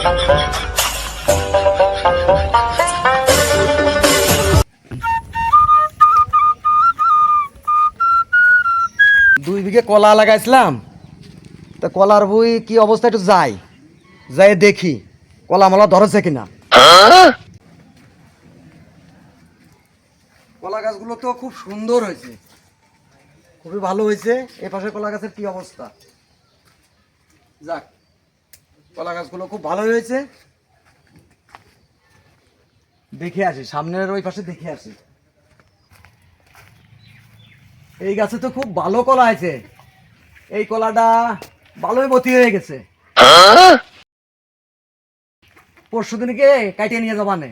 দুই বিঘে কলা লাগাইছিলাম, তা কলার বই কি অবস্থা একটু যাই দেখি কলা মলা ধরেছে কিনা। কলা গাছগুলো তো খুব সুন্দর হয়েছে, খুবই ভালো হয়েছে। এ পাশে কলা গাছের কি অবস্থা, যাক কলা গাছগুলো খুব ভালো হয়েছে। দেখে আসি, সামনের ওই পাশে দেখে আসি। এই গাছে তো খুব ভালো কলা আছে, এই কলাটা ভালোই বতি হয়ে গেছে। পরশু দিনকে কাটিয়ে নিয়ে যাবানে,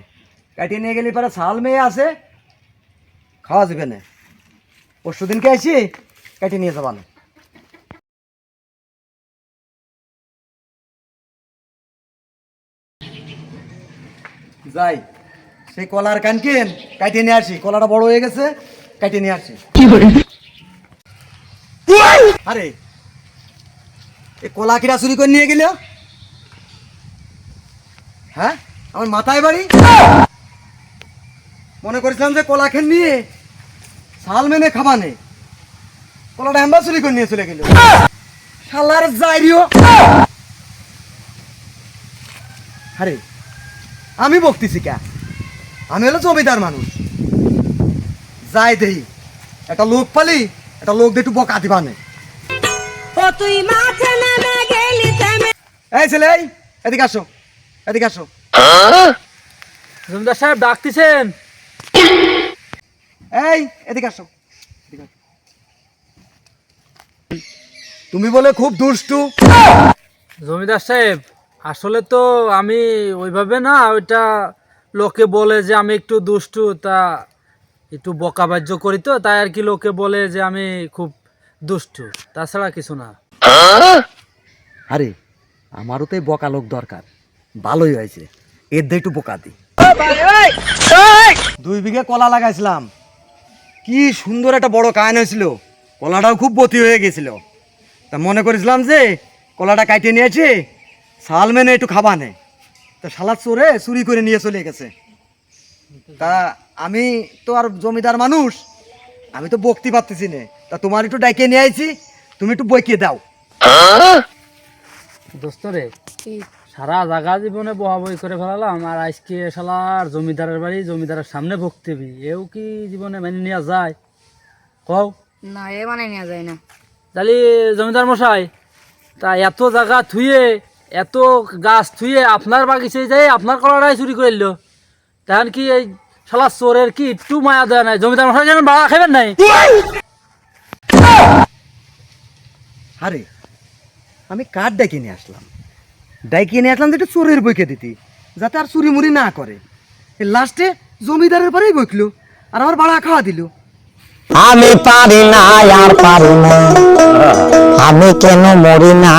কাটিয়ে নিয়ে গেলে পরে ছাল মেয়ে আছে, খাওয়া যাবে না। পরশু দিনকে আসি কাটিয়ে নিয়ে যাবানে। যাই সেই কলার কানকেন কাটিয়ে নিয়ে আসি, কলাটা বড় হয়ে গেছে, কাটিয়ে নিয়ে আসি। আরে এ কলা কিরা চুরি করে নিয়ে গেল? হ্যাঁ, আমার মাথায় বাড়ি। মনে করেছিলাম যে কলা খেন নিয়ে শাল মেনে খাবানে, কলাটা হেম্বা চুরি করে নিয়ে চলে গেল। শালার যাইরিও। আরে আমি বকতেছি কে? আমি হলো জমিদার মানুষ, যাই দেই একটা লোক পালি, একটা লোক দিয়ে একটু বকা দিবানে। এই ছেলে, এদিকে আসো, এদিকে আসো। জমিদার সাহেব ডাকতেছেন? এই এদিকে আসো। তুমি বলে খুব দুষ্টু। জমিদার সাহেব আসলে তো আমি ওইভাবে না, ওইটা লোকে বলে যে আমি একটু দুষ্টু, তা একটু বকাবাজ্য করি তো, তাই আর কি লোকে বলে যে আমি খুব দুষ্টু, তাছাড়া কিছু না। আরে আমারও তো এই বকা লোক দরকার, ভালোই হয়েছে, এর দিয়ে একটু বোকা দি। 2 বিঘে কলা লাগাইছিলাম, কি সুন্দর একটা বড় কায়ন হয়েছিল, কলাটাও খুব বতি হয়ে গেছিল। তা মনে করেছিলাম যে কলাটা কাটিয়ে নিয়েছে শাল মেনে একটু খাবা নে, তা শালা চোরে চুরি করে নিয়ে চলে গেছে। তা আমি তো আর জমিদার মানুষ, আমি তো বকতে পারতেছি না, তা তোমার একটু ডাইকে নিয়ে আইছি, তুমি একটু বইকে দাও। দোস্ত রে, সারা জায়গা জীবনে বহাবহি করে ফেলালাম, আর আজকে শালার জমিদারের বাড়ি, জমিদারের সামনে ভুগতেবি, এও কি জীবনে মেনে নেওয়া যায়? কও না, এ মানে নেওয়া যায় না। তাহলে জমিদার মশাই, তা এত জায়গা থুয়ে, এত গাছ থুয়ে আপনার বাগিচায় যাই আপনার কলাটাই চুরি করে এলো, তখন কি এই শালা চোরের কি একটু মায়া দেয় নাই? জমিদার মশাই যেন বাড়া খাবেন নাই? আরে আমি কার ডাইকে নিয়ে আসলাম, ডাইকে নিয়ে আসলাম যে একটু চোরের বইকে দিতি, যাতে আর চুরি মুড়ি না করে। লাস্টে জমিদারের পরেই বইকলো, আর আমার বাড়া খাওয়া দিল। আমি পারি না আর পারি না, আমি কেন মরি না।